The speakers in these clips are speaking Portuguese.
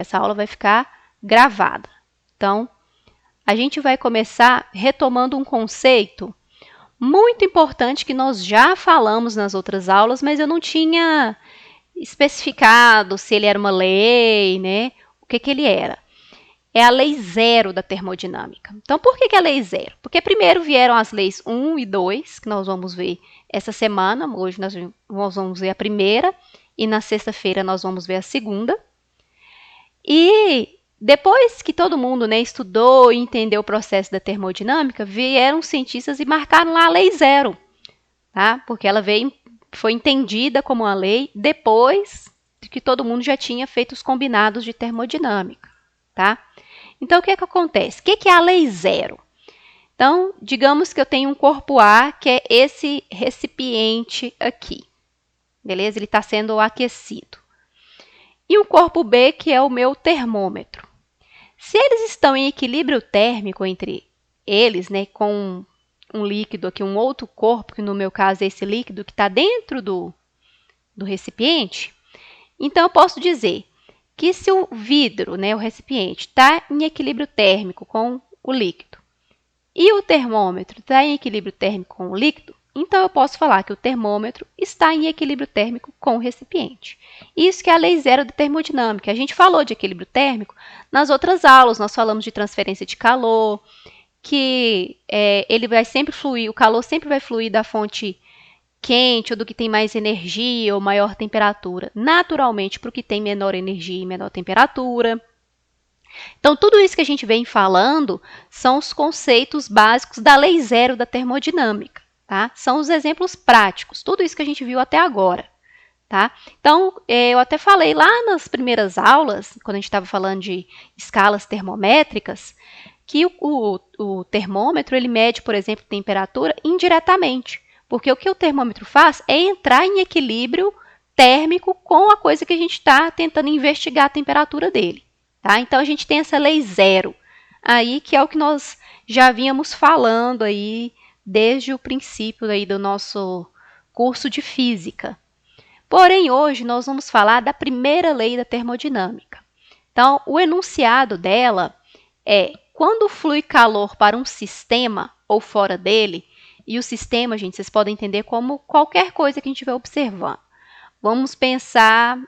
Essa aula vai ficar gravada. Então, a gente vai começar retomando um conceito muito importante que nós já falamos nas outras aulas, mas eu não tinha especificado se ele era uma lei, né? O que ele era. É a lei zero da termodinâmica. Então, por que a lei zero? Porque primeiro vieram as leis 1 e 2, que nós vamos ver essa semana. Hoje nós vamos ver a primeira e na sexta-feira nós vamos ver a segunda. E depois que todo mundo, né, estudou e entendeu o processo da termodinâmica, vieram cientistas e marcaram lá a lei zero, tá? Porque ela foi entendida como uma lei depois de que todo mundo já tinha feito os combinados de termodinâmica, tá? Então, o que acontece? O que é a lei zero? Então, digamos que eu tenho um corpo A, que é esse recipiente aqui, beleza? Ele está sendo aquecido. E um corpo B, que é o meu termômetro. Se eles estão em equilíbrio térmico entre eles, né, com um líquido aqui, um outro corpo, que no meu caso é esse líquido que está dentro do recipiente, então eu posso dizer que se o vidro, né, o recipiente, está em equilíbrio térmico com o líquido e o termômetro está em equilíbrio térmico com o líquido, então eu posso falar que o termômetro está em equilíbrio térmico com o recipiente. Isso que é a lei zero da termodinâmica. A gente falou de equilíbrio térmico nas outras aulas, nós falamos de transferência de calor, que ele vai sempre fluir, o calor sempre vai fluir da fonte quente ou do que tem mais energia ou maior temperatura, naturalmente para o que tem menor energia e menor temperatura. Então, tudo isso que a gente vem falando são os conceitos básicos da lei zero da termodinâmica, tá? São os exemplos práticos, tudo isso que a gente viu até agora, tá? Então, eu até falei lá nas primeiras aulas, quando a gente estava falando de escalas termométricas, que o termômetro ele mede, por exemplo, temperatura indiretamente, porque o que o termômetro faz é entrar em equilíbrio térmico com a coisa que a gente está tentando investigar a temperatura dele. Tá? Então, a gente tem essa lei zero, aí, que é o que nós já vínhamos falando aí desde o princípio aí do nosso curso de física. Porém, hoje nós vamos falar da primeira lei da termodinâmica. Então, o enunciado dela é: quando flui calor para um sistema ou fora dele, e o sistema, gente, vocês podem entender como qualquer coisa que a gente vai observando. Vamos pensar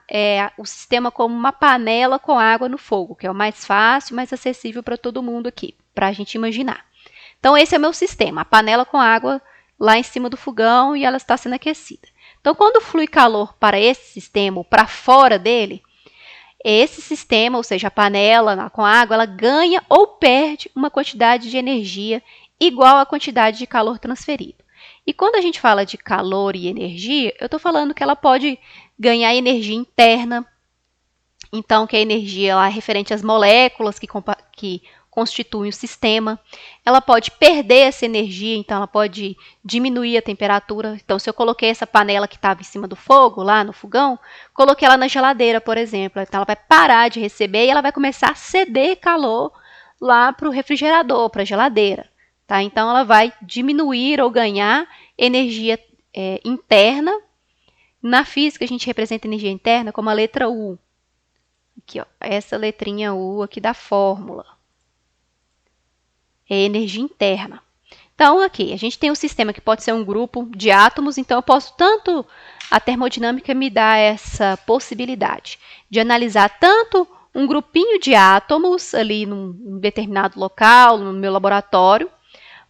o sistema como uma panela com água no fogo, que é o mais fácil, mais acessível para todo mundo aqui, para a gente imaginar. Então, esse é o meu sistema, a panela com água lá em cima do fogão e ela está sendo aquecida. Então, quando flui calor para esse sistema ou para fora dele, esse sistema, ou seja, a panela com água, ela ganha ou perde uma quantidade de energia igual à quantidade de calor transferido. E quando a gente fala de calor e energia, eu estou falando que ela pode ganhar energia interna, então que a energia lá é referente às moléculas que constituem o sistema. Ela pode perder essa energia, então ela pode diminuir a temperatura. Então, se eu coloquei essa panela que estava em cima do fogo, lá no fogão, coloquei ela na geladeira, por exemplo, então ela vai parar de receber e ela vai começar a ceder calor lá para o refrigerador, para a geladeira. Tá? Então, ela vai diminuir ou ganhar energia interna. Na física, a gente representa energia interna como a letra U. Aqui, ó, essa letrinha U aqui da fórmula. É energia interna. Então, aqui, a gente tem um sistema que pode ser um grupo de átomos, então eu posso tanto, a termodinâmica me dá essa possibilidade de analisar tanto um grupinho de átomos ali num determinado local, no meu laboratório,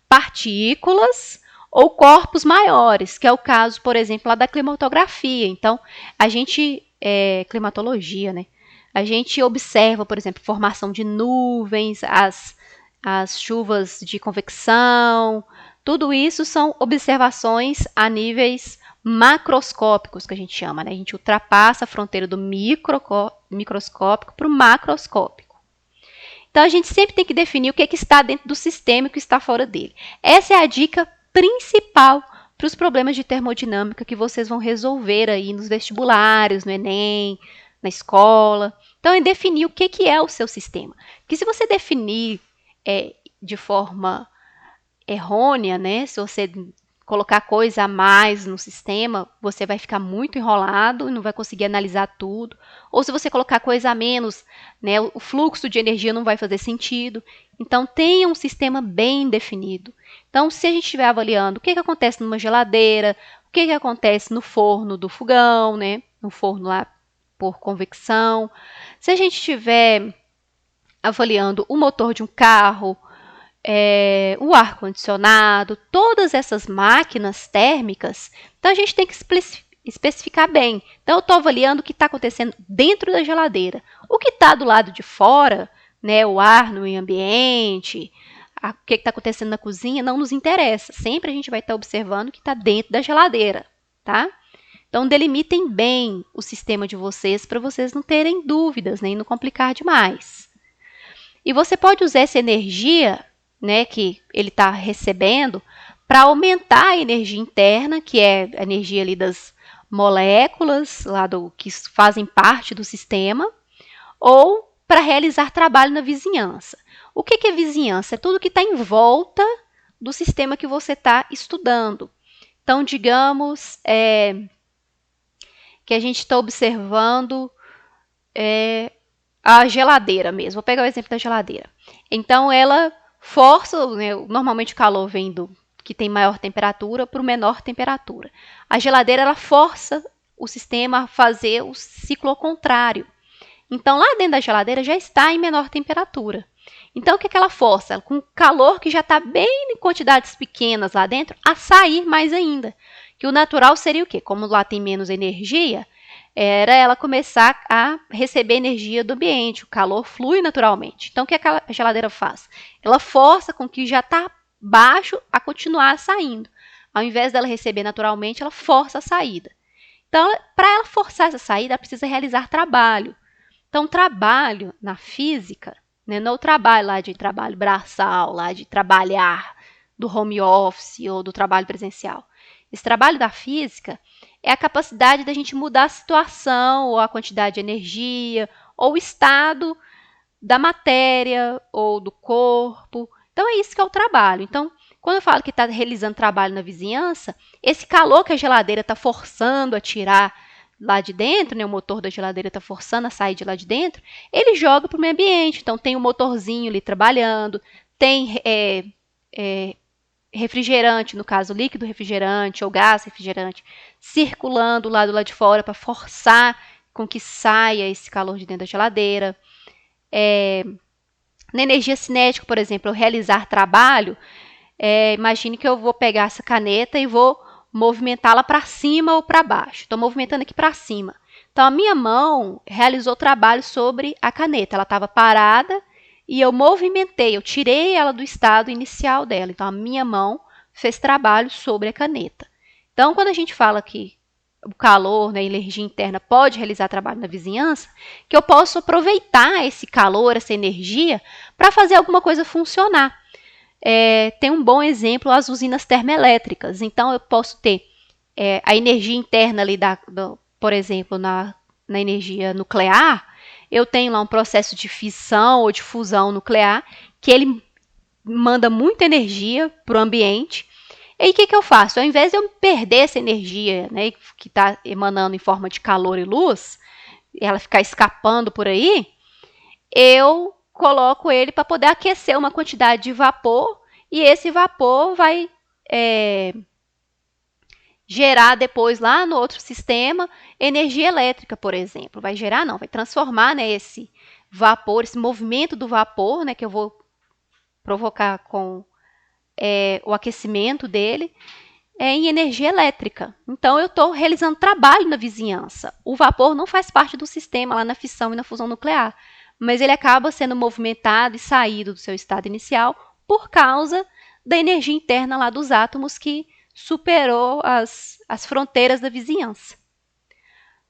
partículas ou corpos maiores, que é o caso, por exemplo, lá da climatografia. Então, a gente, climatologia, né? A gente observa, por exemplo, formação de nuvens, as chuvas de convecção, tudo isso são observações a níveis macroscópicos, que a gente chama, né? A gente ultrapassa a fronteira do microscópico para o macroscópico. Então, a gente sempre tem que definir o que está dentro do sistema e o que está fora dele. Essa é a dica principal para os problemas de termodinâmica que vocês vão resolver aí nos vestibulares, no Enem, na escola. Então, é definir o que é o seu sistema. Porque se você definir de forma errônea, né? Se você colocar coisa a mais no sistema, você vai ficar muito enrolado e não vai conseguir analisar tudo. Ou se você colocar coisa a menos, né, o fluxo de energia não vai fazer sentido. Então, tenha um sistema bem definido. Então, se a gente estiver avaliando o que acontece numa geladeira, o que acontece no forno do fogão, né, no forno lá por convecção, se a gente estiver avaliando o motor de um carro, o ar-condicionado, todas essas máquinas térmicas, então a gente tem que especificar bem. Então, eu estou avaliando o que está acontecendo dentro da geladeira. O que está do lado de fora, né, o ar no meio ambiente, o que está acontecendo na cozinha, não nos interessa. Sempre a gente vai estar observando o que está dentro da geladeira, tá? Então, delimitem bem o sistema de vocês para vocês não terem dúvidas, nem não complicar demais. E você pode usar essa energia, né, que ele está recebendo para aumentar a energia interna, que é a energia ali das moléculas lá que fazem parte do sistema, ou para realizar trabalho na vizinhança. O que é vizinhança? É tudo que está em volta do sistema que você está estudando. Então, digamos que a gente está observando a geladeira mesmo. Vou pegar o exemplo da geladeira. Então, ela força, né, normalmente o calor vem do que tem maior temperatura para o menor temperatura. A geladeira ela força o sistema a fazer o ciclo ao contrário. Então, lá dentro da geladeira já está em menor temperatura. Então, o que ela força? Com o calor que já está bem em quantidades pequenas lá dentro, a sair mais ainda. Que o natural seria o quê? Como lá tem menos energia, era ela começar a receber energia do ambiente, o calor flui naturalmente. Então, o que a geladeira faz? Ela força com que já está baixo a continuar saindo. Ao invés dela receber naturalmente, ela força a saída. Então, para ela forçar essa saída, ela precisa realizar trabalho. Então, trabalho na física, né, não é o trabalho lá de trabalho braçal, lá de trabalhar do home office ou do trabalho presencial. Esse trabalho da física é a capacidade da gente mudar a situação, ou a quantidade de energia, ou o estado da matéria, ou do corpo. Então, é isso que é o trabalho. Então, quando eu falo que está realizando trabalho na vizinhança, esse calor que a geladeira está forçando a tirar lá de dentro, né, o motor da geladeira está forçando a sair de lá de dentro, ele joga para o meio ambiente. Então, tem um motorzinho ali trabalhando, tem refrigerante, no caso líquido refrigerante ou gás refrigerante, circulando lá do lado de fora para forçar com que saia esse calor de dentro da geladeira. Na energia cinética, por exemplo, eu realizar trabalho, imagine que eu vou pegar essa caneta e vou movimentá-la para cima ou para baixo. Estou movimentando aqui para cima. Então, a minha mão realizou trabalho sobre a caneta. Ela estava parada e eu movimentei, eu tirei ela do estado inicial dela. Então, a minha mão fez trabalho sobre a caneta. Então, quando a gente fala que o calor, né, a energia interna pode realizar trabalho na vizinhança, que eu posso aproveitar esse calor, essa energia, para fazer alguma coisa funcionar. Tem um bom exemplo as usinas termoelétricas. Então, eu posso ter a energia interna ali, por exemplo, na energia nuclear, eu tenho lá um processo de fissão ou de fusão nuclear, que ele manda muita energia para o ambiente. E aí, o que eu faço? Ao invés de eu perder essa energia, né, que está emanando em forma de calor e luz, ela ficar escapando por aí, eu coloco ele para poder aquecer uma quantidade de vapor e esse vapor vai gerar depois lá no outro sistema energia elétrica, por exemplo. Vai gerar, não, vai transformar, né, esse vapor, esse movimento do vapor, né, que eu vou provocar com o aquecimento dele, em energia elétrica. Então, eu estou realizando trabalho na vizinhança. O vapor não faz parte do sistema lá na fissão e na fusão nuclear, mas ele acaba sendo movimentado e saído do seu estado inicial por causa da energia interna lá dos átomos que superou as fronteiras da vizinhança.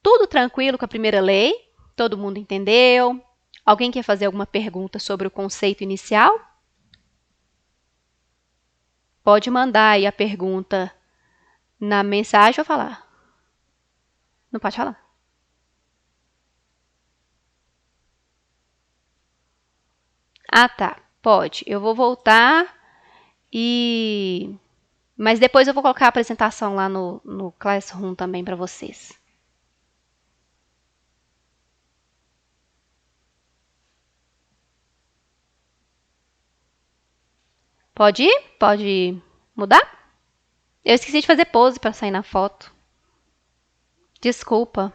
Tudo tranquilo com a primeira lei? Todo mundo entendeu? Alguém quer fazer alguma pergunta sobre o conceito inicial? Pode mandar aí a pergunta na mensagem ou falar. Não pode falar. Ah, tá. Pode. Eu vou voltar e Mas depois eu vou colocar a apresentação lá no Classroom também para vocês. Pode ir? Pode mudar? Eu esqueci de fazer pose para sair na foto. Desculpa.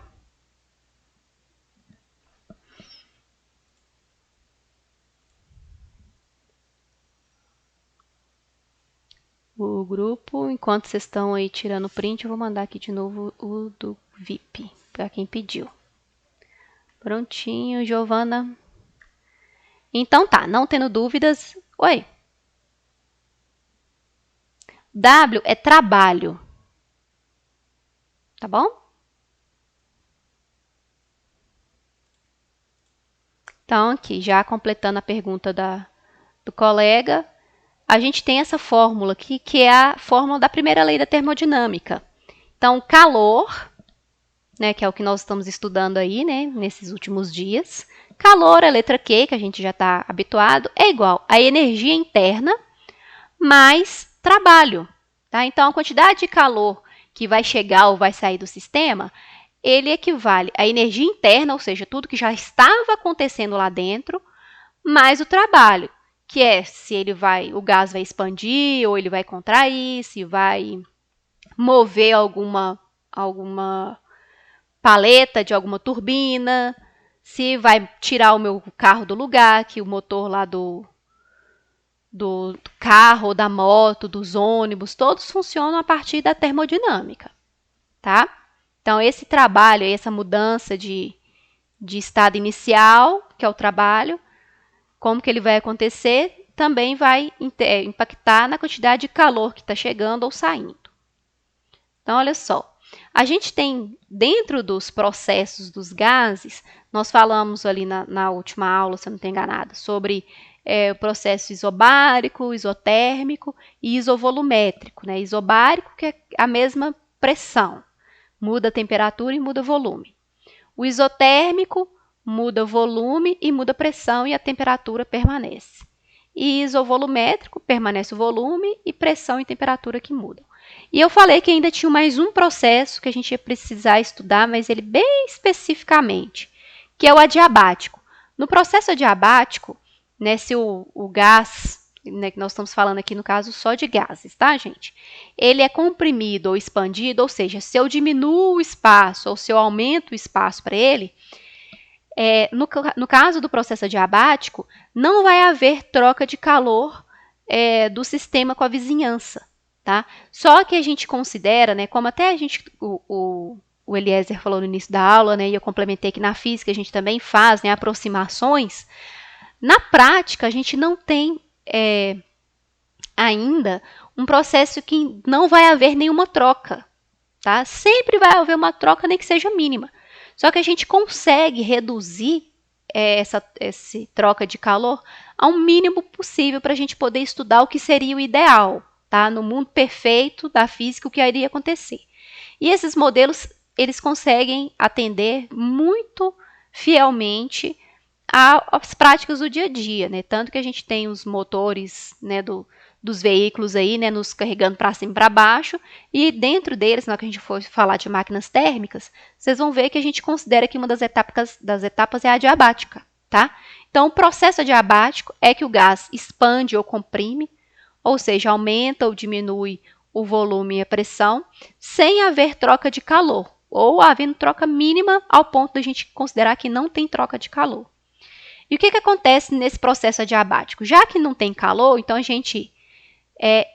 O grupo, enquanto vocês estão aí tirando print, eu vou mandar aqui de novo o do VIP, para quem pediu. Prontinho, Giovana. Então tá, não tendo dúvidas. Oi. W é trabalho. Tá bom? Então, aqui, já completando a pergunta do colega, a gente tem essa fórmula aqui, que é a fórmula da primeira lei da termodinâmica. Então, calor, né, que é o que nós estamos estudando aí, né, nesses últimos dias. Calor, a letra Q, que a gente já está habituado, é igual a energia interna mais trabalho. Tá? Então, a quantidade de calor que vai chegar ou vai sair do sistema, ele equivale à energia interna, ou seja, tudo que já estava acontecendo lá dentro, mais o trabalho, que é se o gás vai expandir ou ele vai contrair, se vai mover alguma paleta de alguma turbina, se vai tirar o meu carro do lugar, que o motor lá do carro, da moto, dos ônibus, todos funcionam a partir da termodinâmica, tá? Então, esse trabalho, essa mudança de estado inicial, que é o trabalho, como que ele vai acontecer, também vai impactar na quantidade de calor que está chegando ou saindo. Então, olha só. A gente tem, dentro dos processos dos gases, nós falamos ali na última aula, se eu não estou enganada, sobre o processo isobárico, isotérmico e isovolumétrico. Né? Isobárico, que é a mesma pressão, muda a temperatura e muda o volume. O isotérmico muda o volume e muda a pressão e a temperatura permanece. E isovolumétrico, permanece o volume e pressão e temperatura que mudam. E eu falei que ainda tinha mais um processo que a gente ia precisar estudar, mas ele bem especificamente, que é o adiabático. No processo adiabático, né, se o gás, né, que nós estamos falando aqui no caso só de gases, tá, gente? Ele é comprimido ou expandido, ou seja, se eu diminuo o espaço ou se eu aumento o espaço para ele, no caso do processo adiabático, não vai haver troca de calor do sistema com a vizinhança. Tá? Só que a gente considera, né, como até o Eliezer falou no início da aula, né, e eu complementei que na física a gente também faz, né, aproximações, na prática a gente não tem ainda um processo que não vai haver nenhuma troca. Tá? Sempre vai haver uma troca, nem que seja mínima. Só que a gente consegue reduzir essa troca de calor ao mínimo possível para a gente poder estudar o que seria o ideal. Tá? No mundo perfeito da física, o que iria acontecer. E esses modelos, eles conseguem atender muito fielmente às práticas do dia a dia, né? Tanto que a gente tem os motores, né, dos veículos aí, né, nos carregando para cima e para baixo, e dentro deles, na hora que a gente for falar de máquinas térmicas, vocês vão ver que a gente considera que uma das etapas é a adiabática, tá? Então, o processo adiabático é que o gás expande ou comprime, ou seja, aumenta ou diminui o volume e a pressão, sem haver troca de calor, ou havendo troca mínima ao ponto de a gente considerar que não tem troca de calor. E o que acontece nesse processo adiabático? Já que não tem calor, então a gente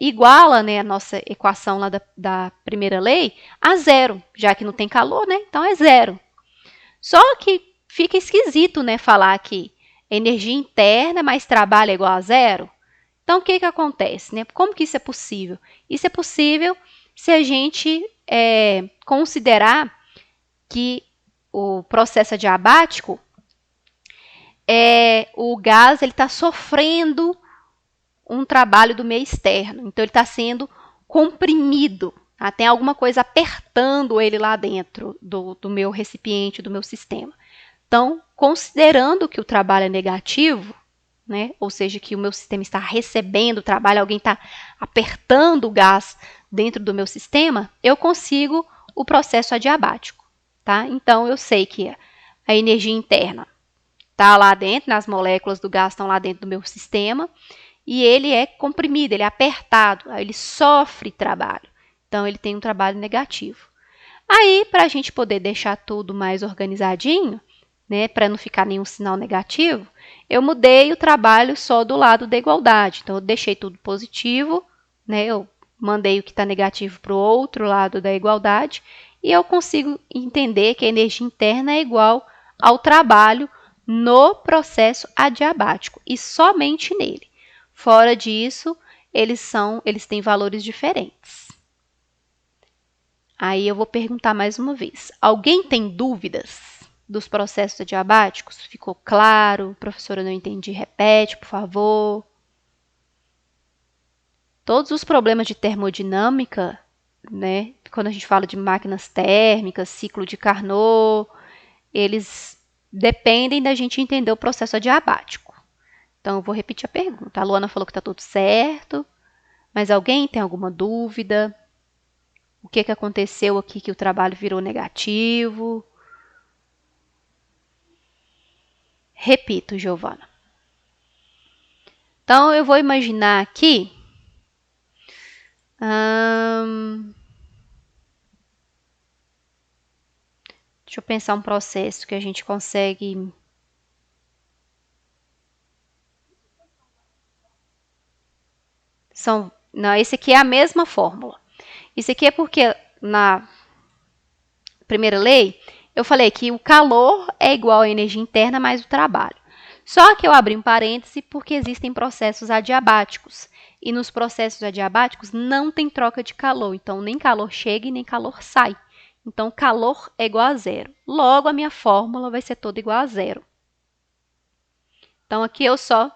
iguala, né, a nossa equação lá da primeira lei a zero, já que não tem calor, né? Então é zero. Só que fica esquisito, né, falar que energia interna mais trabalho é igual a zero. Então, o que acontece? Né? Como que isso é possível? Isso é possível se a gente considerar que o processo adiabático, o gás está sofrendo um trabalho do meio externo. Então, ele está sendo comprimido. Tá? Tem alguma coisa apertando ele lá dentro do meu recipiente, do meu sistema. Então, considerando que o trabalho é negativo, né? Ou seja, que o meu sistema está recebendo trabalho, alguém está apertando o gás dentro do meu sistema, eu consigo o processo adiabático, tá? Então, eu sei que a energia interna está lá dentro, nas moléculas do gás estão lá dentro do meu sistema, e ele é comprimido, ele é apertado, ele sofre trabalho. Então, ele tem um trabalho negativo. Aí, para a gente poder deixar tudo mais organizadinho, né, para não ficar nenhum sinal negativo, eu mudei o trabalho só do lado da igualdade. Então, eu deixei tudo positivo, né, eu mandei o que está negativo para o outro lado da igualdade, e eu consigo entender que a energia interna é igual ao trabalho no processo adiabático, e somente nele. Fora disso, eles têm valores diferentes. Aí eu vou perguntar mais uma vez. Alguém tem dúvidas dos processos adiabáticos? Ficou claro? Professora, eu não entendi. Repete, por favor. Todos os problemas de termodinâmica, né? Quando a gente fala de máquinas térmicas, ciclo de Carnot, eles dependem da gente entender o processo adiabático. Então, eu vou repetir a pergunta. A Luana falou que está tudo certo, mas alguém tem alguma dúvida? O que aconteceu aqui que o trabalho virou negativo? Repito, Giovana. Então, eu vou imaginar aqui... deixa eu pensar um processo que a gente consegue... Não, esse aqui é a mesma fórmula. Isso aqui é porque na primeira lei eu falei que o calor é igual à energia interna mais o trabalho. Só que eu abri um parêntese porque existem processos adiabáticos. E nos processos adiabáticos não tem troca de calor. Então, nem calor chega e nem calor sai. Então, calor é igual a zero. Logo, a minha fórmula vai ser toda igual a zero. Então, aqui eu só...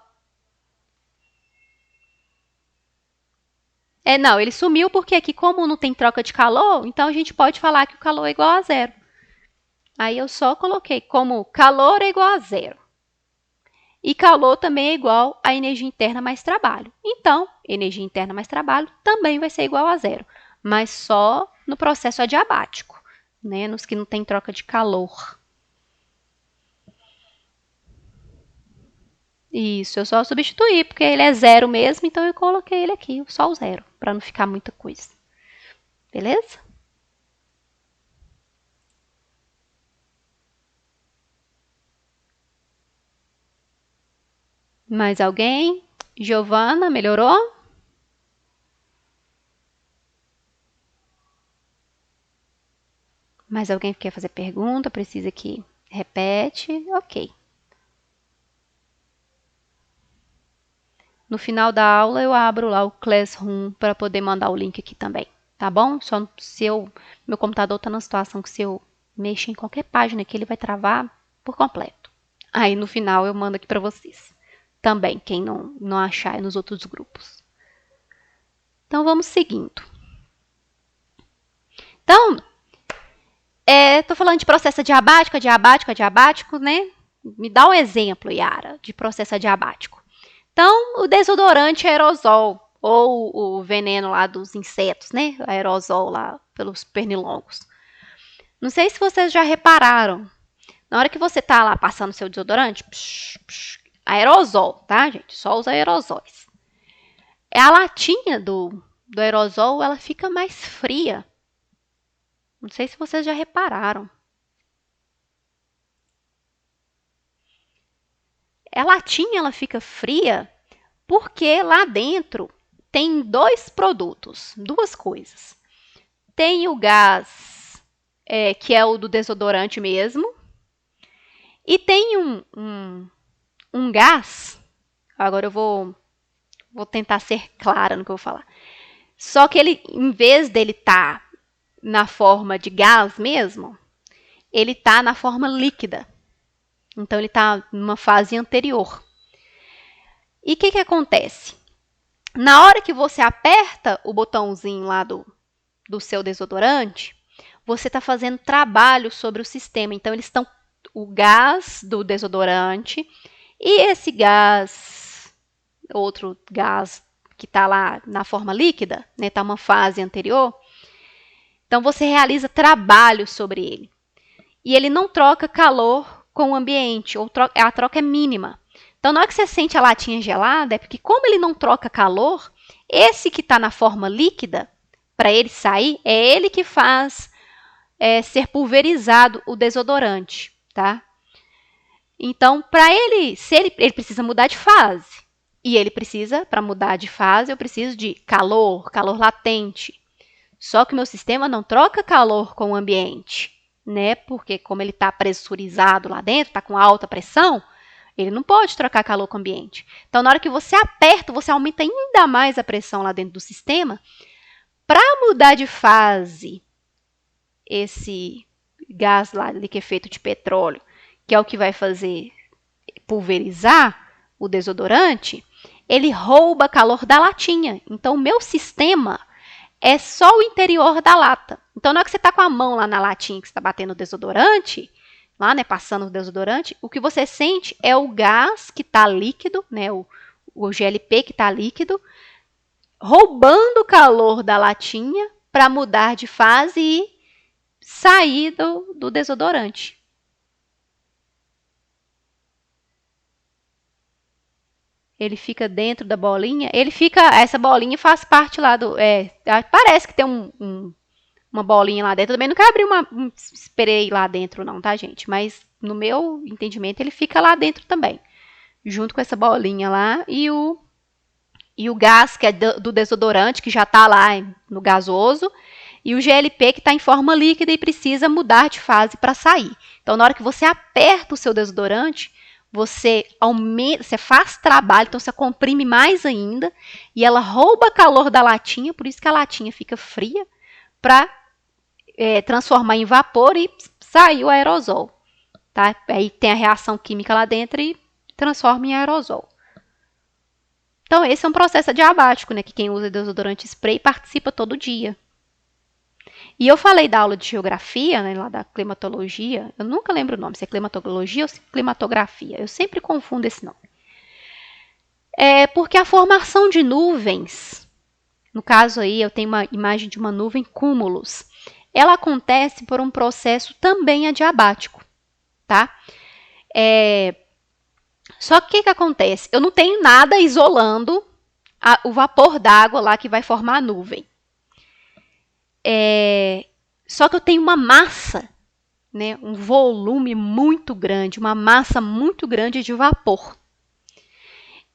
não, ele sumiu porque aqui, como não tem troca de calor, então a gente pode falar que o calor é igual a zero. Aí eu só coloquei como calor é igual a zero. E calor também é igual a energia interna mais trabalho. Então, energia interna mais trabalho também vai ser igual a zero, mas só no processo adiabático, né? Nos que não tem troca de calor. Isso, eu só substituí, porque ele é zero mesmo, então eu coloquei ele aqui, só o zero, para não ficar muita coisa. Beleza? Mais alguém? Giovana, melhorou? Mais alguém que quer fazer pergunta? Precisa que repete? Ok. No final da aula eu abro lá o Classroom para poder mandar o link aqui também, tá bom? Só se meu computador está na situação que se eu mexer em qualquer página aqui ele vai travar por completo. Aí no final eu mando aqui para vocês. Também, quem não achar nos outros grupos. Então vamos seguindo. Então, tô falando de processo adiabático, né? Me dá um exemplo, Yara, de processo adiabático. Então, o desodorante aerosol, ou o veneno lá dos insetos, né? O aerosol lá pelos pernilongos. Não sei se vocês já repararam. Na hora que você tá lá passando seu desodorante, aerosol, tá, gente? Só os aerosóis. A latinha do aerosol, ela fica mais fria. Não sei se vocês já repararam. A latinha, ela fica fria porque lá dentro tem dois produtos, duas coisas. Tem o gás, que é o do desodorante mesmo, e tem um gás, agora eu vou tentar ser clara no que eu vou falar. Só que ele, em vez dele estar na forma de gás mesmo, ele está na forma líquida. Então, ele está numa fase anterior. E o que acontece? Na hora que você aperta o botãozinho lá do seu desodorante, você está fazendo trabalho sobre o sistema. Então, o gás do desodorante e esse gás outro gás que está lá na forma líquida, né, está uma fase anterior, então você realiza trabalho sobre ele. E ele não troca calor com o ambiente, ou a troca é mínima. Então, na hora que você sente a latinha gelada, é porque como ele não troca calor, esse que está na forma líquida, para ele sair, é ele que faz ser pulverizado o desodorante, tá? Então, para ele, ele precisa mudar de fase. E ele precisa, para mudar de fase, eu preciso de calor latente. Só que o meu sistema não troca calor com o ambiente, né? Porque como ele está pressurizado lá dentro, está com alta pressão, ele não pode trocar calor com o ambiente. Então, na hora que você aperta, você aumenta ainda mais a pressão lá dentro do sistema. Para mudar de fase, esse gás lá liquefeito de petróleo, que é o que vai fazer pulverizar o desodorante, ele rouba calor da latinha. Então, o meu sistema é só o interior da lata. Então, na hora que você está com a mão lá na latinha que você está batendo o desodorante, lá, né, passando o desodorante, o que você sente é o gás que está líquido, né, o GLP que está líquido, roubando o calor da latinha para mudar de fase e sair do desodorante. Ele fica dentro da bolinha, essa bolinha faz parte lá parece que tem uma bolinha lá dentro. Eu também nunca abri um spray lá dentro não, tá, gente? Mas no meu entendimento ele fica lá dentro também, junto com essa bolinha lá e o gás que é do desodorante, que já está lá no gasoso, e o GLP que está em forma líquida e precisa mudar de fase para sair. Então, na hora que você aperta o seu desodorante, você aumenta, você faz trabalho, então você comprime mais ainda, e ela rouba calor da latinha, por isso que a latinha fica fria, para transformar em vapor e sair o aerosol. Tá? Aí tem a reação química lá dentro e transforma em aerosol. Então, esse é um processo adiabático, né, que quem usa desodorante spray participa todo dia. E eu falei da aula de geografia, né, lá da climatologia, eu nunca lembro o nome, se é climatologia ou se é climatografia, eu sempre confundo esse nome. Porque a formação de nuvens, no caso aí eu tenho uma imagem de uma nuvem cúmulos, ela acontece por um processo também adiabático, tá? Só que o que acontece? Eu não tenho nada isolando o vapor d'água lá que vai formar a nuvem. Só que eu tenho uma massa, né, um volume muito grande, uma massa muito grande de vapor.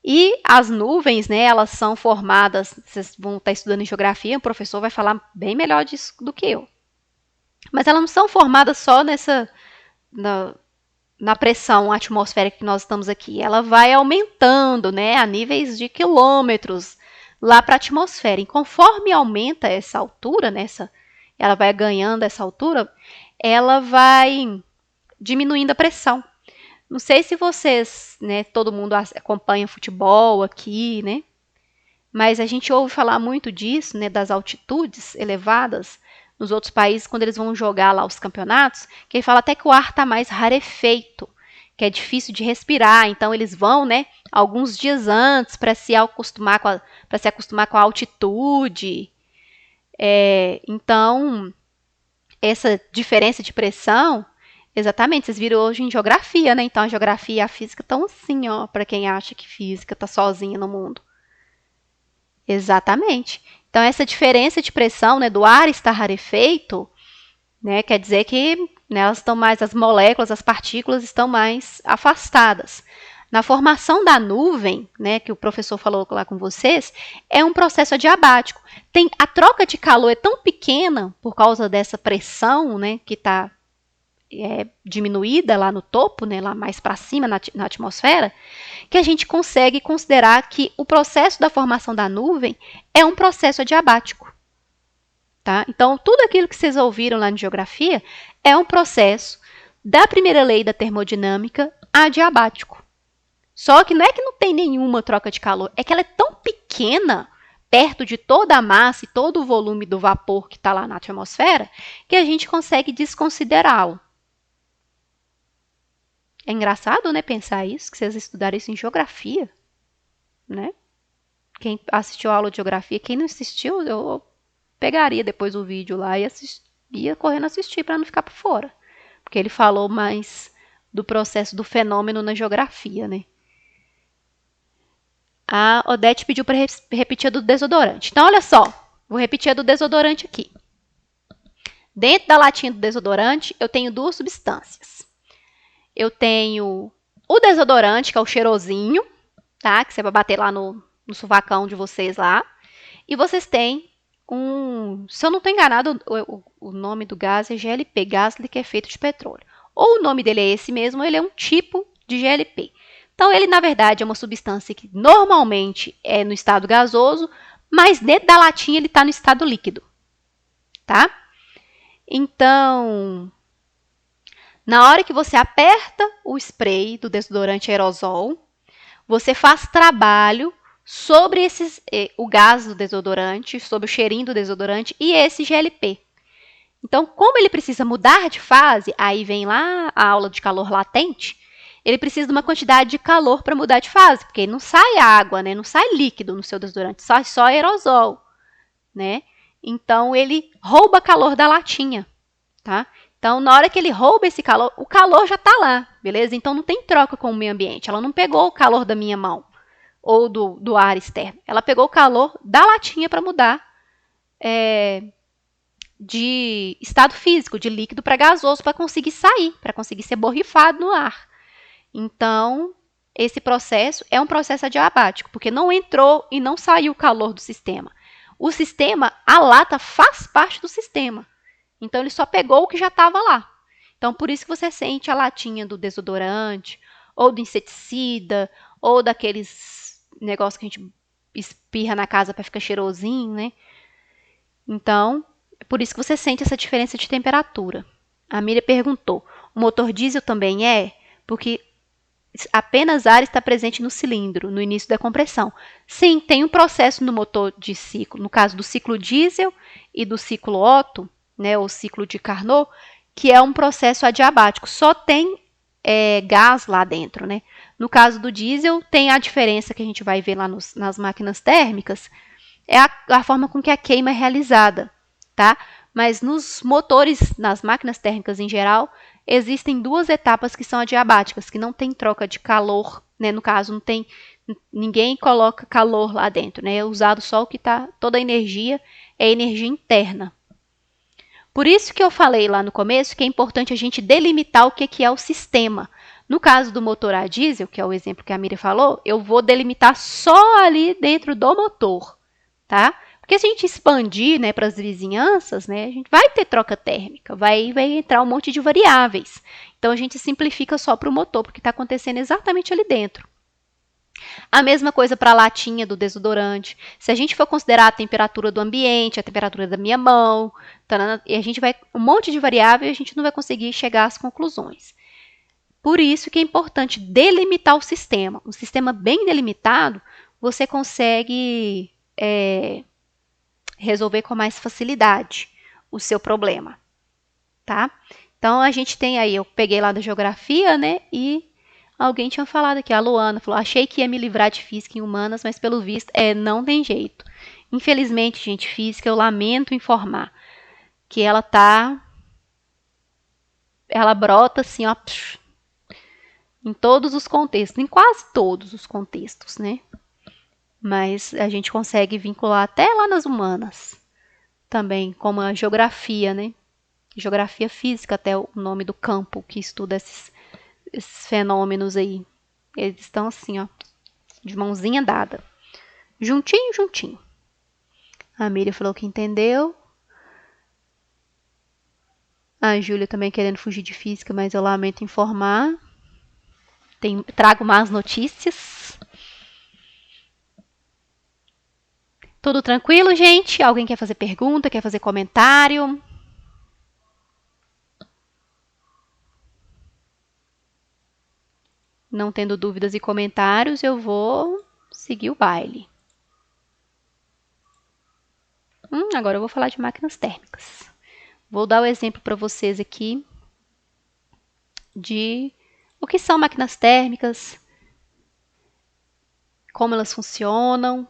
E as nuvens, né, elas são formadas, vocês vão estar estudando em geografia, o professor vai falar bem melhor disso do que eu. Mas elas não são formadas só na pressão atmosférica que nós estamos aqui. Ela vai aumentando, né, a níveis de quilômetros lá para a atmosfera. E conforme aumenta essa altura, ela vai ganhando essa altura, ela vai diminuindo a pressão. Não sei se vocês, né, todo mundo acompanha futebol aqui, né? Mas a gente ouve falar muito disso, né, das altitudes elevadas nos outros países, quando eles vão jogar lá os campeonatos, que ele fala até que o ar está mais rarefeito, que é difícil de respirar. Então, eles vão, né, alguns dias antes para se acostumar com a altitude. Então, essa diferença de pressão, exatamente, vocês viram hoje em geografia, né? Então, a geografia e a física estão assim, ó, para quem acha que física está sozinha no mundo. Exatamente. Então, essa diferença de pressão, né, do ar estar rarefeito, né, quer dizer que, né, elas estão mais, as moléculas, as partículas estão mais afastadas. Na formação da nuvem, né, que o professor falou lá com vocês, é um processo adiabático. A troca de calor é tão pequena por causa dessa pressão, né, que está diminuída lá no topo, né, lá mais para cima na atmosfera, que a gente consegue considerar que o processo da formação da nuvem é um processo adiabático. Tá? Então, tudo aquilo que vocês ouviram lá na geografia é um processo da primeira lei da termodinâmica adiabático. Só que não é que não tem nenhuma troca de calor, é que ela é tão pequena, perto de toda a massa e todo o volume do vapor que está lá na atmosfera, que a gente consegue desconsiderá-lo. É engraçado, né, pensar isso, que vocês estudaram isso em geografia, né? Quem assistiu a aula de geografia, quem não assistiu, eu pegaria depois o vídeo lá e ia correndo assistir para não ficar por fora. Porque ele falou mais do processo do fenômeno na geografia, né? A Odete pediu para repetir a do desodorante. Então, olha só, vou repetir a do desodorante aqui. Dentro da latinha do desodorante, eu tenho duas substâncias. Eu tenho o desodorante, que é o cheirosinho, tá? Que você vai bater lá no sovacão de vocês lá. E vocês têm se eu não estou enganado, o nome do gás é GLP, gás liquefeito de petróleo. Ou o nome dele é esse mesmo, ou ele é um tipo de GLP. Então, ele, na verdade, é uma substância que normalmente é no estado gasoso, mas dentro da latinha ele está no estado líquido, tá? Então, na hora que você aperta o spray do desodorante aerosol, você faz trabalho sobre o gás do desodorante, sobre o cheirinho do desodorante e esse GLP. Então, como ele precisa mudar de fase, aí vem lá a aula de calor latente, ele precisa de uma quantidade de calor para mudar de fase, porque não sai água, né? Não sai líquido no seu desodorante, sai só aerosol, né? Então, ele rouba calor da latinha, tá? Então, na hora que ele rouba esse calor, o calor já está lá, beleza? Então, não tem troca com o meio ambiente. Ela não pegou o calor da minha mão ou do ar externo. Ela pegou o calor da latinha para mudar de estado físico, de líquido para gasoso, para conseguir sair, para conseguir ser borrifado no ar. Então, esse processo é um processo adiabático, porque não entrou e não saiu o calor do sistema. O sistema, a lata faz parte do sistema. Então, ele só pegou o que já estava lá. Então, por isso que você sente a latinha do desodorante, ou do inseticida, ou daqueles negócios que a gente espirra na casa para ficar cheirosinho, né? Então, é por isso que você sente essa diferença de temperatura. A Miriam perguntou, o motor diesel também é? Porque apenas ar está presente no cilindro, no início da compressão. Sim, tem um processo no motor de ciclo, no caso do ciclo diesel e do ciclo Otto, né, ou ciclo de Carnot, que é um processo adiabático, só tem gás lá dentro, né? No caso do diesel, tem a diferença que a gente vai ver lá nas máquinas térmicas, é a forma com que a queima é realizada, tá? Mas nos motores, nas máquinas térmicas em geral, existem duas etapas que são adiabáticas, que não tem troca de calor, né? No caso, não tem, ninguém coloca calor lá dentro, né? É usado só o que está, toda a energia é energia interna. Por isso que eu falei lá no começo que é importante a gente delimitar o que é o sistema. No caso do motor a diesel, que é o exemplo que a Miriam falou, eu vou delimitar só ali dentro do motor, tá? Porque se a gente expandir, né, para as vizinhanças, né, a gente vai ter troca térmica, vai entrar um monte de variáveis. Então, a gente simplifica só para o motor, porque está acontecendo exatamente ali dentro. A mesma coisa para a latinha do desodorante. Se a gente for considerar a temperatura do ambiente, a temperatura da minha mão, e a gente vai um monte de variável e a gente não vai conseguir chegar às conclusões. Por isso que é importante delimitar o sistema. Um sistema bem delimitado, você consegue resolver com mais facilidade o seu problema, tá? Então, a gente tem aí, eu peguei lá da geografia, né, e alguém tinha falado aqui, a Luana falou, achei que ia me livrar de física em humanas, mas pelo visto, não tem jeito. Infelizmente, gente, física, eu lamento informar que ela brota assim, ó, em todos os contextos, em quase todos os contextos, né? Mas a gente consegue vincular até lá nas humanas, também, como a geografia, né? Geografia física, até o nome do campo que estuda esses fenômenos aí. Eles estão assim, ó, de mãozinha dada. Juntinho, juntinho. A Miriam falou que entendeu. A Júlia também querendo fugir de física, mas eu lamento informar. Trago más notícias. Tudo tranquilo, gente? Alguém quer fazer pergunta, quer fazer comentário? Não tendo dúvidas e comentários, eu vou seguir o baile. Agora eu vou falar de máquinas térmicas. Vou dar o exemplo para vocês aqui de o que são máquinas térmicas, como elas funcionam,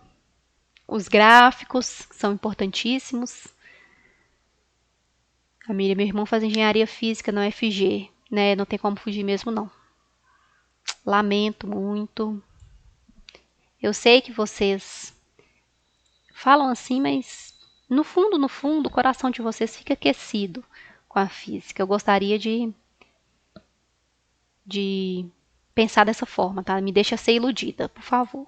os gráficos, que são importantíssimos. A Miriam e meu irmão fazem engenharia física na UFG, né? Não tem como fugir mesmo, não. Lamento muito. Eu sei que vocês falam assim, mas no fundo, o coração de vocês fica aquecido com a física. Eu gostaria de pensar dessa forma, tá? Me deixa ser iludida, por favor.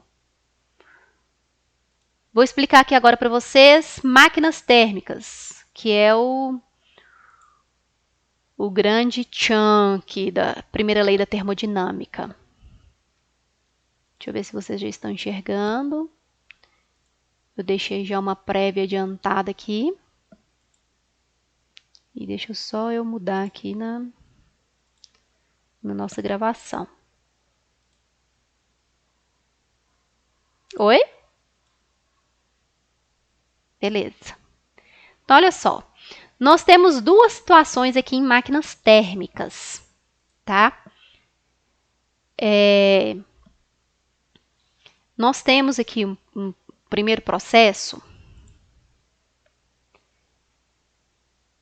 Vou explicar aqui agora para vocês máquinas térmicas, que é o grande chunk da primeira lei da termodinâmica. Deixa eu ver se vocês já estão enxergando. Eu deixei já uma prévia adiantada aqui. E deixa só eu mudar aqui na nossa gravação. Oi? Beleza. Então, olha só. Nós temos duas situações aqui em máquinas térmicas, tá? Nós temos aqui um primeiro processo.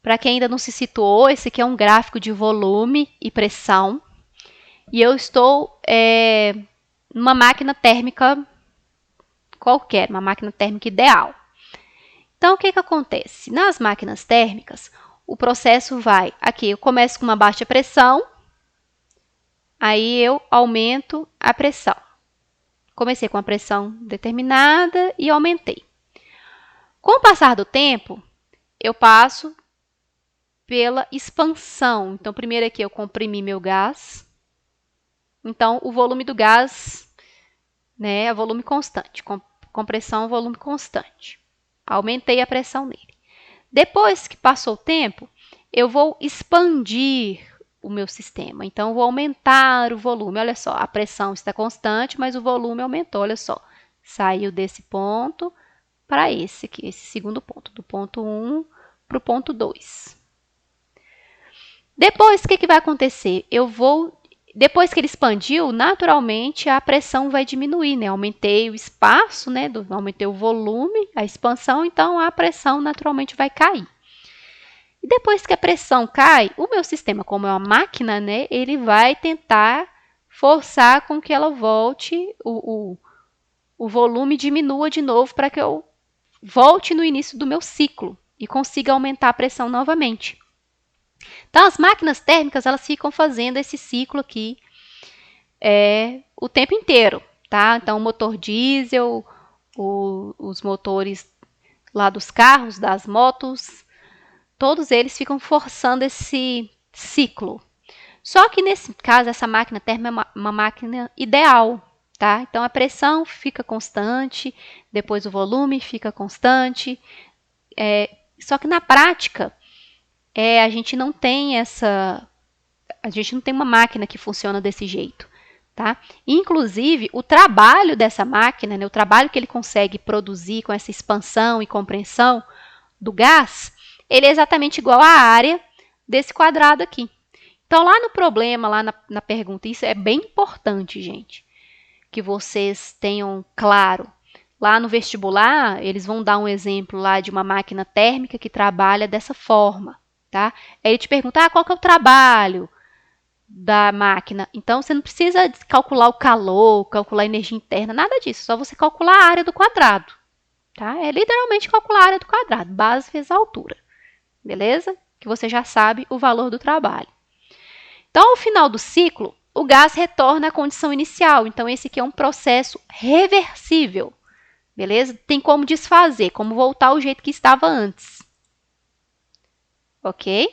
Para quem ainda não se situou, esse aqui é um gráfico de volume e pressão. E eu estou numa máquina térmica qualquer, uma máquina térmica ideal. Então, o que acontece? Nas máquinas térmicas, o processo vai... Aqui, eu começo com uma baixa pressão, aí eu aumento a pressão. Comecei com uma pressão determinada e aumentei. Com o passar do tempo, eu passo pela expansão. Então, primeiro aqui eu comprimi meu gás. Então, o volume do gás, né, é volume constante. Compressão, volume constante. Aumentei a pressão nele. Depois que passou o tempo, eu vou expandir o meu sistema. Então, eu vou aumentar o volume. Olha só, a pressão está constante, mas o volume aumentou. Olha só, saiu desse ponto para esse aqui, esse segundo ponto, do ponto 1 para o ponto 2. Depois, o que vai acontecer? Depois que ele expandiu, naturalmente a pressão vai diminuir, né? Aumentei o espaço, né? Aumentei o volume, a expansão, então a pressão naturalmente vai cair. E depois que a pressão cai, o meu sistema, como é uma máquina, né? Ele vai tentar forçar com que ela volte, o volume diminua de novo para que eu volte no início do meu ciclo e consiga aumentar a pressão novamente. Então, as máquinas térmicas, elas ficam fazendo esse ciclo aqui o tempo inteiro, tá? Então, o motor diesel, os motores lá dos carros, das motos, todos eles ficam forçando esse ciclo. Só que, nesse caso, essa máquina térmica é uma máquina ideal, tá? Então, a pressão fica constante, depois o volume fica constante. Só que, na prática... a gente não tem uma máquina que funciona desse jeito, tá? Inclusive, o trabalho dessa máquina, né, o trabalho que ele consegue produzir com essa expansão e compressão do gás, ele é exatamente igual à área desse quadrado aqui. Então, lá no problema, lá na pergunta, isso é bem importante, gente, que vocês tenham claro. Lá no vestibular, eles vão dar um exemplo lá de uma máquina térmica que trabalha dessa forma. Tá? Aí ele te pergunta, qual que é o trabalho da máquina? Então, você não precisa calcular o calor, calcular a energia interna, nada disso. Só você calcular a área do quadrado. Tá? É literalmente calcular a área do quadrado, base vezes a altura. Beleza? Que você já sabe o valor do trabalho. Então, ao final do ciclo, o gás retorna à condição inicial. Então, esse aqui é um processo reversível. Beleza? Tem como desfazer, como voltar ao jeito que estava antes. Ok?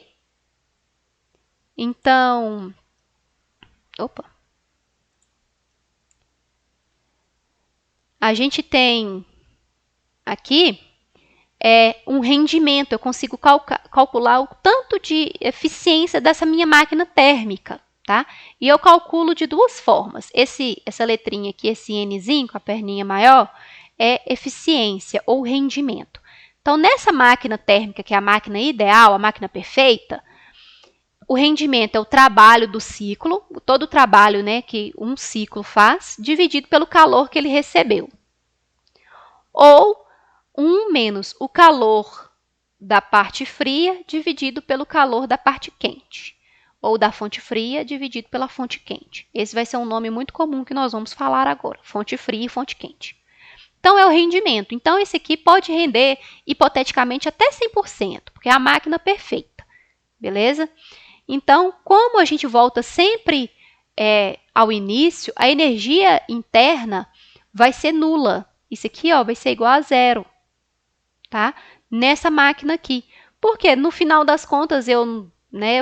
Então, a gente tem aqui um rendimento. Eu consigo calcular o tanto de eficiência dessa minha máquina térmica, tá? E eu calculo de duas formas. Essa letrinha aqui, esse Nzinho, com a perninha maior, é eficiência ou rendimento. Então, nessa máquina térmica, que é a máquina ideal, a máquina perfeita, o rendimento é o trabalho do ciclo, todo o trabalho, né, que um ciclo faz, dividido pelo calor que ele recebeu. Ou 1 menos o calor da parte fria dividido pelo calor da parte quente, ou da fonte fria dividido pela fonte quente. Esse vai ser um nome muito comum que nós vamos falar agora, fonte fria e fonte quente. Então, é o rendimento. Então, esse aqui pode render, hipoteticamente, até 100%, porque é a máquina perfeita, beleza? Então, como a gente volta sempre ao início, a energia interna vai ser nula. Isso aqui vai ser igual a zero, tá? Nessa máquina aqui. Porque, no final das contas, eu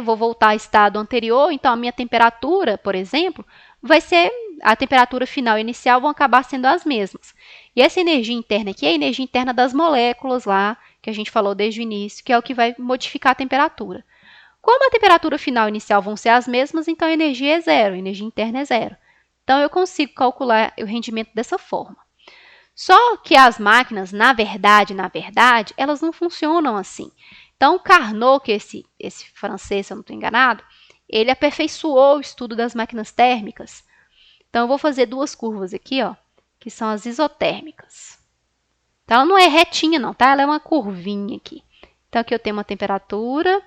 vou voltar ao estado anterior, então a minha temperatura, por exemplo, vai ser, a temperatura final e inicial vão acabar sendo as mesmas. E essa energia interna aqui é a energia interna das moléculas lá, que a gente falou desde o início, que é o que vai modificar a temperatura. Como a temperatura final e inicial vão ser as mesmas, então a energia é zero, a energia interna é zero. Então, eu consigo calcular o rendimento dessa forma. Só que as máquinas, na verdade, elas não funcionam assim. Então, Carnot, que esse francês, se eu não estou enganado, ele aperfeiçoou o estudo das máquinas térmicas. Então, eu vou fazer duas curvas aqui, que são as isotérmicas. Então, ela não é retinha, não, tá? Ela é uma curvinha aqui. Então, aqui eu tenho uma temperatura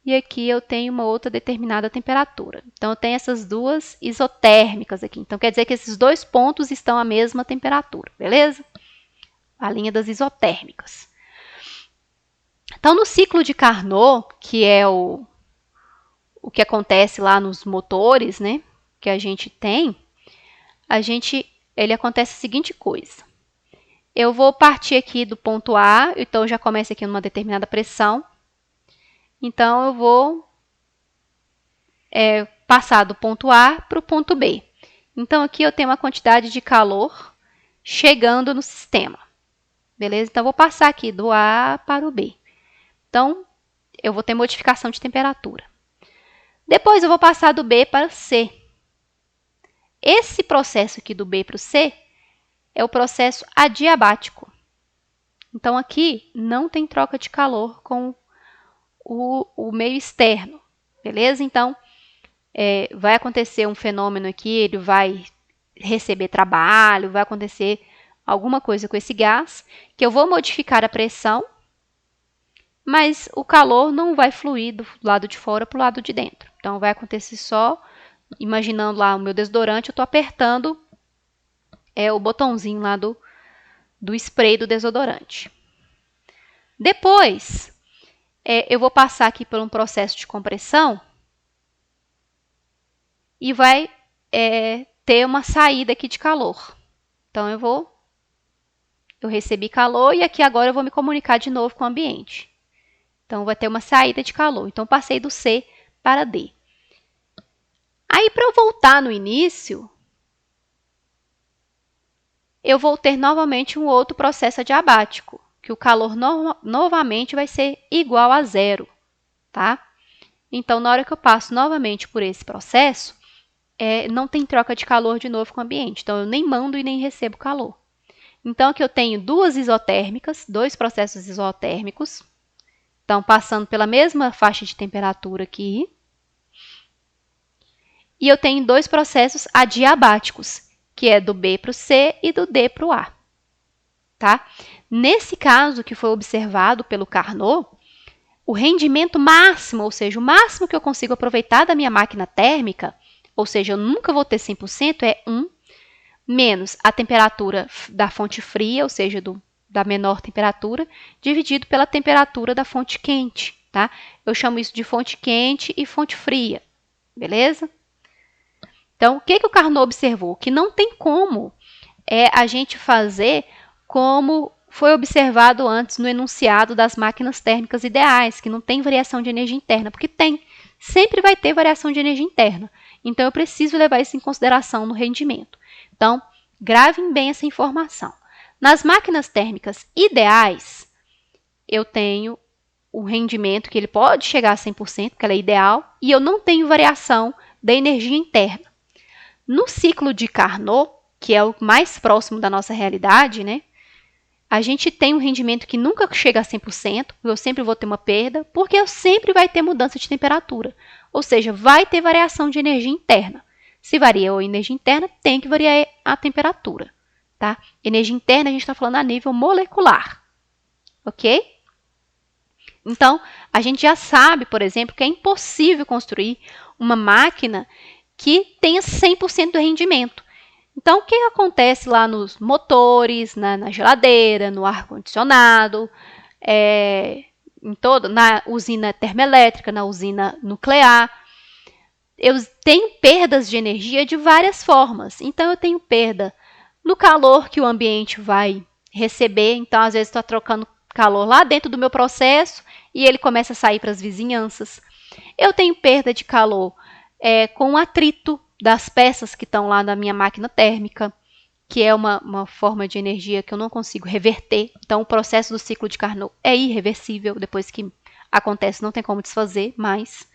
e aqui eu tenho uma outra determinada temperatura. Então, eu tenho essas duas isotérmicas aqui. Então, quer dizer que esses dois pontos estão à mesma temperatura, beleza? A linha das isotérmicas. Então, no ciclo de Carnot, que é o que acontece lá nos motores, né, que a gente tem, ele acontece a seguinte coisa. Eu vou partir aqui do ponto A, então eu já começo aqui numa determinada pressão. Então, eu vou passar do ponto A para o ponto B. Então, aqui eu tenho uma quantidade de calor chegando no sistema. Beleza? Então, eu vou passar aqui do A para o B. Então, eu vou ter modificação de temperatura. Depois, eu vou passar do B para o C. Esse processo aqui do B para o C é o processo adiabático. Então, aqui não tem troca de calor com o meio externo, beleza? Então, vai acontecer um fenômeno aqui, ele vai receber trabalho, vai acontecer alguma coisa com esse gás, que eu vou modificar a pressão, mas o calor não vai fluir do lado de fora para o lado de dentro. Então, vai acontecer só, imaginando lá o meu desodorante, eu estou apertando o botãozinho lá do spray do desodorante. Depois, eu vou passar aqui por um processo de compressão e vai ter uma saída aqui de calor. Então, eu recebi calor e aqui agora eu vou me comunicar de novo com o ambiente. Então, vai ter uma saída de calor. Então, passei do C para D. Aí, para eu voltar no início, eu vou ter novamente um outro processo adiabático, que o calor novamente vai ser igual a zero, tá? Então, na hora que eu passo novamente por esse processo, não tem troca de calor de novo com o ambiente. Então, eu nem mando e nem recebo calor. Então, aqui eu tenho duas isotérmicas, dois processos isotérmicos. Então, passando pela mesma faixa de temperatura aqui. E eu tenho dois processos adiabáticos, que é do B para o C e do D para o A. Tá? Nesse caso que foi observado pelo Carnot, o rendimento máximo, ou seja, o máximo que eu consigo aproveitar da minha máquina térmica, ou seja, eu nunca vou ter 100%, é 1, menos a temperatura da fonte fria, ou seja, da menor temperatura, dividido pela temperatura da fonte quente. Tá? Eu chamo isso de fonte quente e fonte fria, beleza? Então, o que o Carnot observou? Que não tem como a gente fazer como foi observado antes no enunciado das máquinas térmicas ideais, que não tem variação de energia interna, porque tem, sempre vai ter variação de energia interna. Então, eu preciso levar isso em consideração no rendimento. Então, gravem bem essa informação. Nas máquinas térmicas ideais, eu tenho o rendimento que ele pode chegar a 100%, porque ela é ideal, e eu não tenho variação da energia interna. No ciclo de Carnot, que é o mais próximo da nossa realidade, né, a gente tem um rendimento que nunca chega a 100%, eu sempre vou ter uma perda, porque eu sempre vai ter mudança de temperatura. Ou seja, vai ter variação de energia interna. Se varia a energia interna, tem que variar a temperatura. tá? Energia interna a gente está falando a nível molecular, ok? Então, a gente já sabe, por exemplo, que é impossível construir uma máquina que tenha 100% do rendimento. Então, o que acontece lá nos motores, na geladeira, no ar-condicionado, na usina termoelétrica, na usina nuclear? Eu tenho perdas de energia de várias formas. Então, eu tenho perda no calor que o ambiente vai receber. Então, às vezes, estou trocando calor lá dentro do meu processo e ele começa a sair para as vizinhanças. Eu tenho perda de calor com o atrito das peças que estão lá na minha máquina térmica, que é uma forma de energia que eu não consigo reverter. Então, o processo do ciclo de Carnot é irreversível. Depois que acontece, não tem como desfazer mais.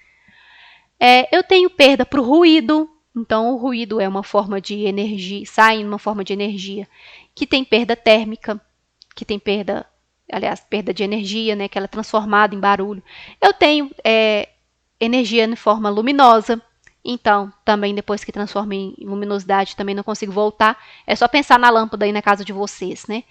Eu tenho perda para o ruído. Então, o ruído é uma forma de energia, sai em uma forma de energia que tem perda térmica, que tem perda de energia, né, que ela é transformada em barulho. Eu tenho energia em forma luminosa. Então, também depois que transforma em luminosidade, também não consigo voltar. É só pensar na lâmpada aí na casa de vocês, né?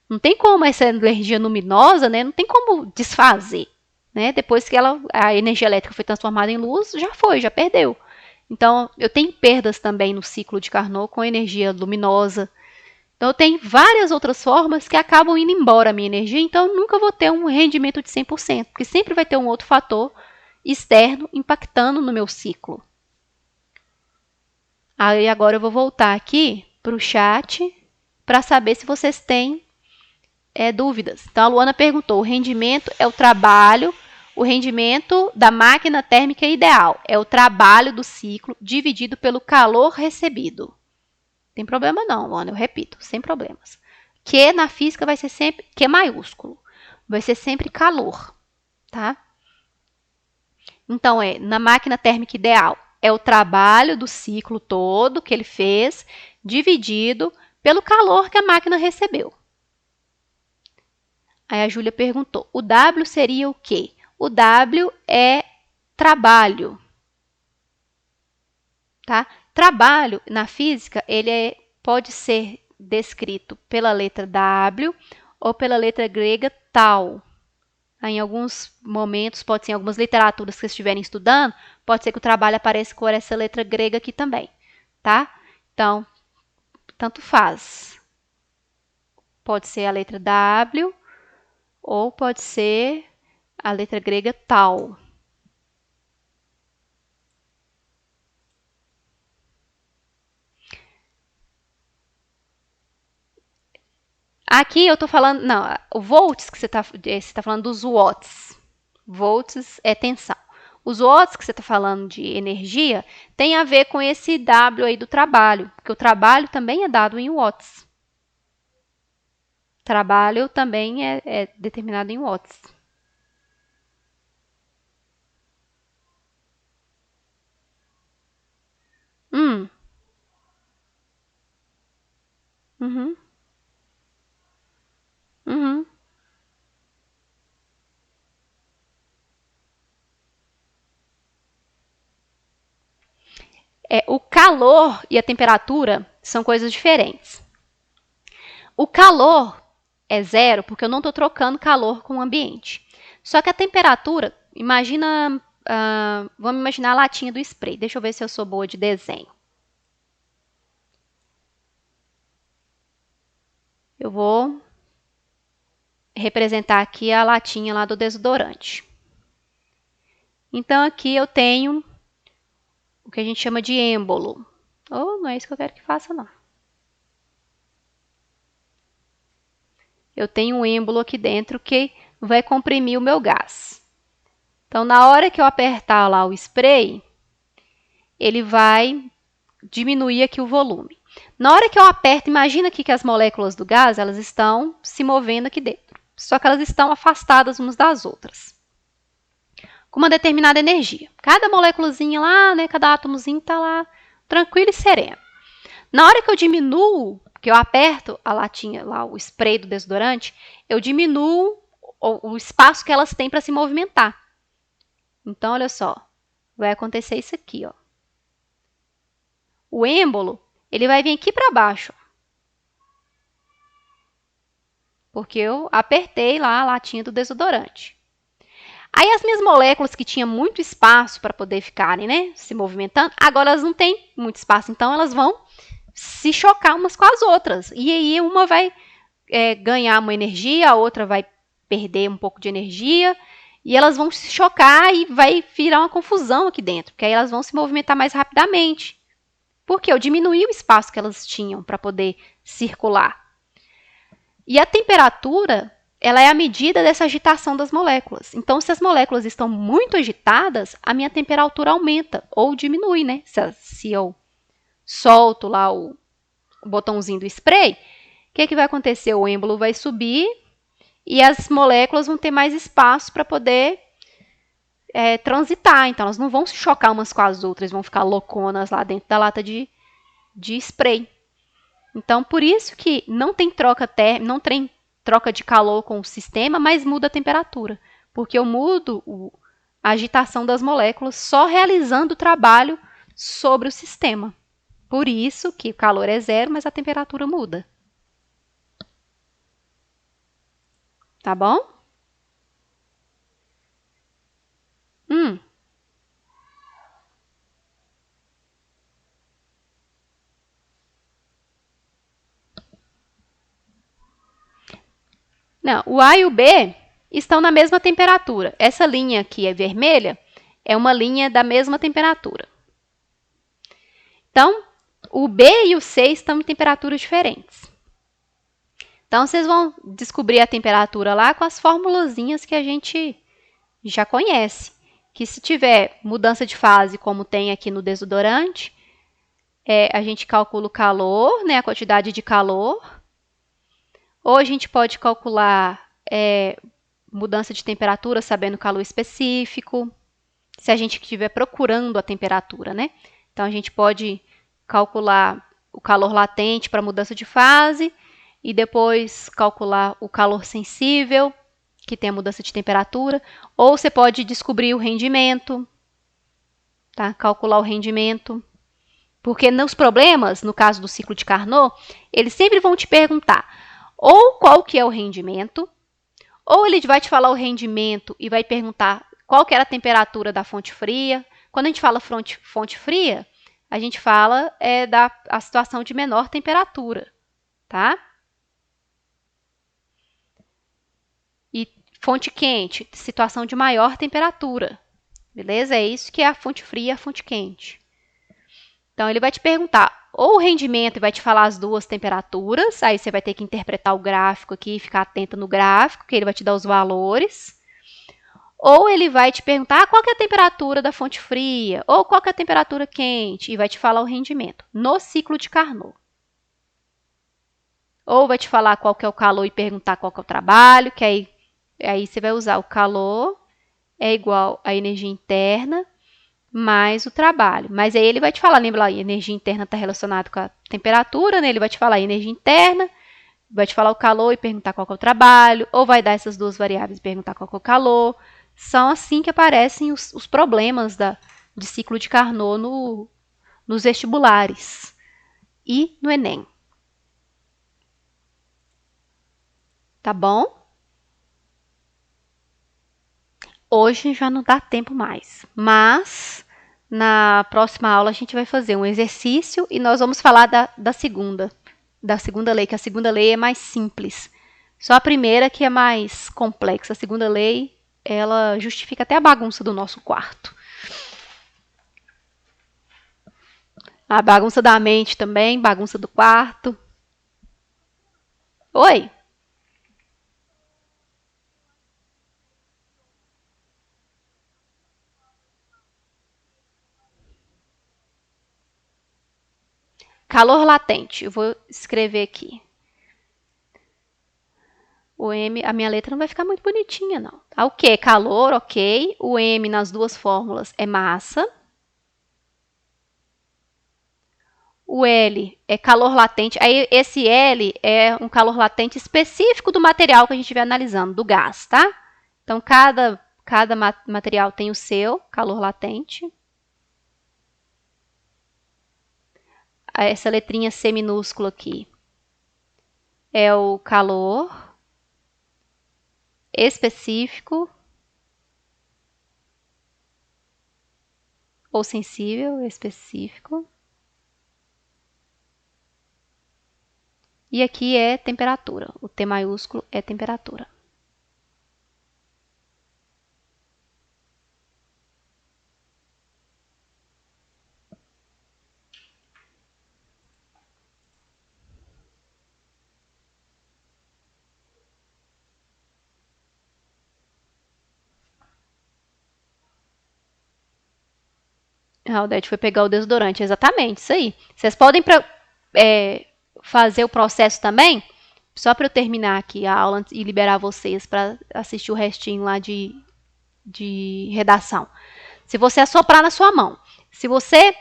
Não tem como essa energia luminosa, né? Não tem como desfazer, né? Depois que a energia elétrica foi transformada em luz, já perdeu. Então, eu tenho perdas também no ciclo de Carnot com energia luminosa. Então, eu tenho várias outras formas que acabam indo embora a minha energia. Então, eu nunca vou ter um rendimento de 100%, porque sempre vai ter um outro fator externo impactando no meu ciclo. Aí agora eu vou voltar aqui para o chat para saber se vocês têm dúvidas. Então, a Luana perguntou, o rendimento é o trabalho, o rendimento da máquina térmica ideal é o trabalho do ciclo dividido pelo calor recebido. Não tem problema não, Luana, eu repito, sem problemas. Q na física vai ser sempre, Q maiúsculo, vai ser sempre calor, tá? Então, na máquina térmica ideal, é o trabalho do ciclo todo que ele fez, dividido pelo calor que a máquina recebeu. Aí a Júlia perguntou, o W seria o quê? O W é trabalho. Tá? Trabalho, na física, ele pode ser descrito pela letra W ou pela letra grega tau. Em alguns momentos, pode ser em algumas literaturas que vocês estiverem estudando, pode ser que o trabalho apareça com essa letra grega aqui também, tá? Então, tanto faz. Pode ser a letra W ou pode ser a letra grega tau. Aqui eu estou falando, não, o volts que você tá falando dos watts. Volts é tensão. Os watts que você está falando de energia tem a ver com esse W aí do trabalho, porque o trabalho também é dado em watts. Trabalho também é determinado em watts. Uhum. Uhum. O calor e a temperatura são coisas diferentes. O calor é zero porque eu não estou trocando calor com o ambiente. Só que a temperatura, imagina, vamos imaginar a latinha do spray. Deixa eu ver se eu sou boa de desenho. Eu vou representar aqui a latinha lá do desodorante. Então, aqui eu tenho o que a gente chama de êmbolo. Não é isso que eu quero que faça, não. Eu tenho um êmbolo aqui dentro que vai comprimir o meu gás. Então, na hora que eu apertar lá o spray, ele vai diminuir aqui o volume. Na hora que eu aperto, imagina aqui que as moléculas do gás, elas estão se movendo aqui dentro. Só que elas estão afastadas umas das outras. Com uma determinada energia. Cada moléculazinha lá, né, cada átomozinho está lá tranquilo e sereno. Na hora que eu diminuo, que eu aperto a latinha lá, o spray do desodorante, eu diminuo o espaço que elas têm para se movimentar. Então, olha só, vai acontecer isso aqui, ó. O êmbolo, ele vai vir aqui para baixo. porque eu apertei lá a latinha do desodorante. Aí as minhas moléculas que tinham muito espaço para poder ficarem, né, se movimentando, agora elas não têm muito espaço, então elas vão se chocar umas com as outras. E aí uma vai ganhar uma energia, a outra vai perder um pouco de energia, e elas vão se chocar e vai virar uma confusão aqui dentro, porque aí elas vão se movimentar mais rapidamente. Porque eu diminuí o espaço que elas tinham para poder circular. E a temperatura, ela é a medida dessa agitação das moléculas. Então, se as moléculas estão muito agitadas, a minha temperatura aumenta ou diminui, né? Se eu solto lá o botãozinho do spray, o que vai acontecer? O êmbolo vai subir e as moléculas vão ter mais espaço para poder transitar. Então, elas não vão se chocar umas com as outras, vão ficar louconas lá dentro da lata de spray. Então, por isso que não tem troca de calor com o sistema, mas muda a temperatura. Porque eu mudo a agitação das moléculas só realizando o trabalho sobre o sistema. Por isso que o calor é zero, mas a temperatura muda. Tá bom? Não, o A e o B estão na mesma temperatura. Essa linha aqui é vermelha, é uma linha da mesma temperatura. Então, o B e o C estão em temperaturas diferentes. Então, vocês vão descobrir a temperatura lá com as formulazinhas que a gente já conhece. Que se tiver mudança de fase, como tem aqui no desodorante, a gente calcula o calor, né, a quantidade de calor. Ou a gente pode calcular mudança de temperatura, sabendo o calor específico, se a gente estiver procurando a temperatura, né? Então, a gente pode calcular o calor latente para mudança de fase e depois calcular o calor sensível, que tem a mudança de temperatura. Ou você pode descobrir o rendimento, tá? Calcular o rendimento. Porque nos problemas, no caso do ciclo de Carnot, eles sempre vão te perguntar ou qual que é o rendimento, ou ele vai te falar o rendimento e vai perguntar qual que era a temperatura da fonte fria. Quando a gente fala fonte fria, a gente fala da a situação de menor temperatura, tá? E fonte quente, situação de maior temperatura, beleza? É isso que é a fonte fria e a fonte quente. Então, ele vai te perguntar ou o rendimento e vai te falar as duas temperaturas, aí você vai ter que interpretar o gráfico aqui e ficar atenta no gráfico, que ele vai te dar os valores. Ou ele vai te perguntar qual que é a temperatura da fonte fria, ou qual que é a temperatura quente, e vai te falar o rendimento no ciclo de Carnot. Ou vai te falar qual que é o calor e perguntar qual que é o trabalho, que aí você vai usar o calor é igual à energia interna mais o trabalho. Mas aí ele vai te falar, lembra lá, a energia interna está relacionada com a temperatura, né? Ele vai te falar a energia interna, vai te falar o calor e perguntar qual que é o trabalho, ou vai dar essas duas variáveis e perguntar qual que é o calor. São assim que aparecem os problemas de ciclo de Carnot nos vestibulares e no Enem. Tá bom? Hoje já não dá tempo mais, mas na próxima aula a gente vai fazer um exercício e nós vamos falar da segunda lei, que a segunda lei é mais simples. Só a primeira que é mais complexa. A segunda lei, ela justifica até a bagunça do nosso quarto. A bagunça da mente também, bagunça do quarto. Oi? Calor latente. Eu vou escrever aqui. O M, a minha letra não vai ficar muito bonitinha, não. O Q é calor, ok. O M nas duas fórmulas é massa. O L é calor latente. Aí esse L é um calor latente específico do material que a gente estiver analisando, do gás, tá? Então, cada material tem o seu calor latente. Essa letrinha C minúscula aqui é o calor. específico ou sensível, específico. E aqui é temperatura. O T maiúsculo é temperatura. A Odete foi pegar o desodorante, exatamente, isso aí. Vocês podem fazer o processo também, só para eu terminar aqui a aula e liberar vocês para assistir o restinho lá de redação. Se você assoprar na sua mão, se você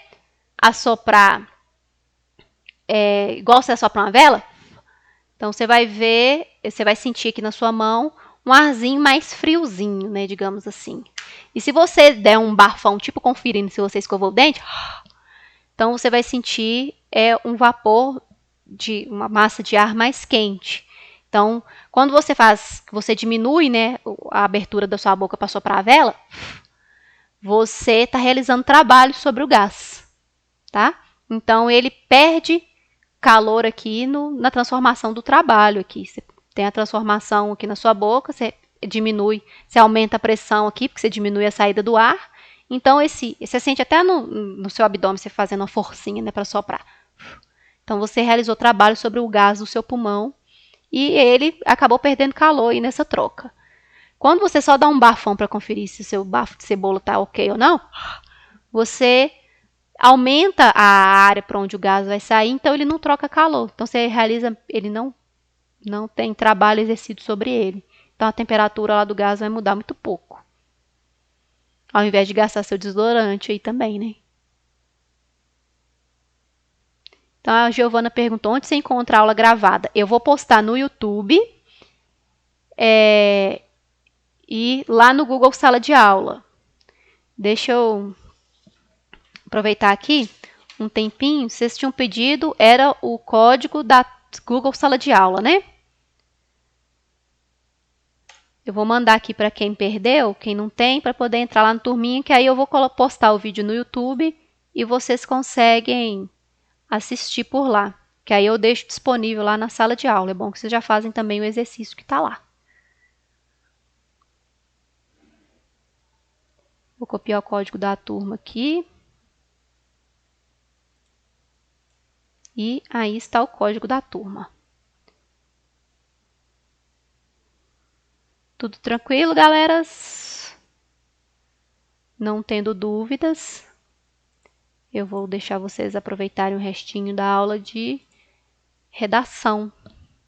assoprar igual você assopra uma vela, então você vai ver, você vai sentir aqui na sua mão um arzinho mais friozinho, né, digamos assim. E se você der um bafão, tipo conferindo se você escovou o dente, então você vai sentir um vapor de uma massa de ar mais quente. Então, quando você diminui, né, a abertura da sua boca para soprar a vela, você está realizando trabalho sobre o gás, tá? Então, ele perde calor aqui na transformação do trabalho aqui. Você tem a transformação aqui na sua boca, você diminui, você aumenta a pressão aqui, porque você diminui a saída do ar. Então, você sente até no seu abdômen, você fazendo uma forcinha, né, para soprar. Então, você realizou trabalho sobre o gás do seu pulmão e ele acabou perdendo calor aí nessa troca. Quando você só dá um bafão para conferir se o seu bafo de cebola está ok ou não, você aumenta a área para onde o gás vai sair, então ele não troca calor. Então você realiza, ele não tem trabalho exercido sobre ele. Então a temperatura lá do gás vai mudar muito pouco. Ao invés de gastar seu desodorante aí também, né? Então a Giovana perguntou onde você encontra a aula gravada. Eu vou postar no YouTube e lá no Google Sala de Aula. Deixa eu aproveitar aqui um tempinho. Vocês tinham pedido, era o código da Google Sala de Aula, né? Eu vou mandar aqui para quem perdeu, quem não tem, para poder entrar lá no Turminha, que aí eu vou postar o vídeo no YouTube e vocês conseguem assistir por lá. Que aí eu deixo disponível lá na sala de aula. É bom que vocês já fazem também o exercício que está lá. Vou copiar o código da turma aqui. E aí está o código da turma. Tudo tranquilo, galeras? Não tendo dúvidas, eu vou deixar vocês aproveitarem o restinho da aula de redação.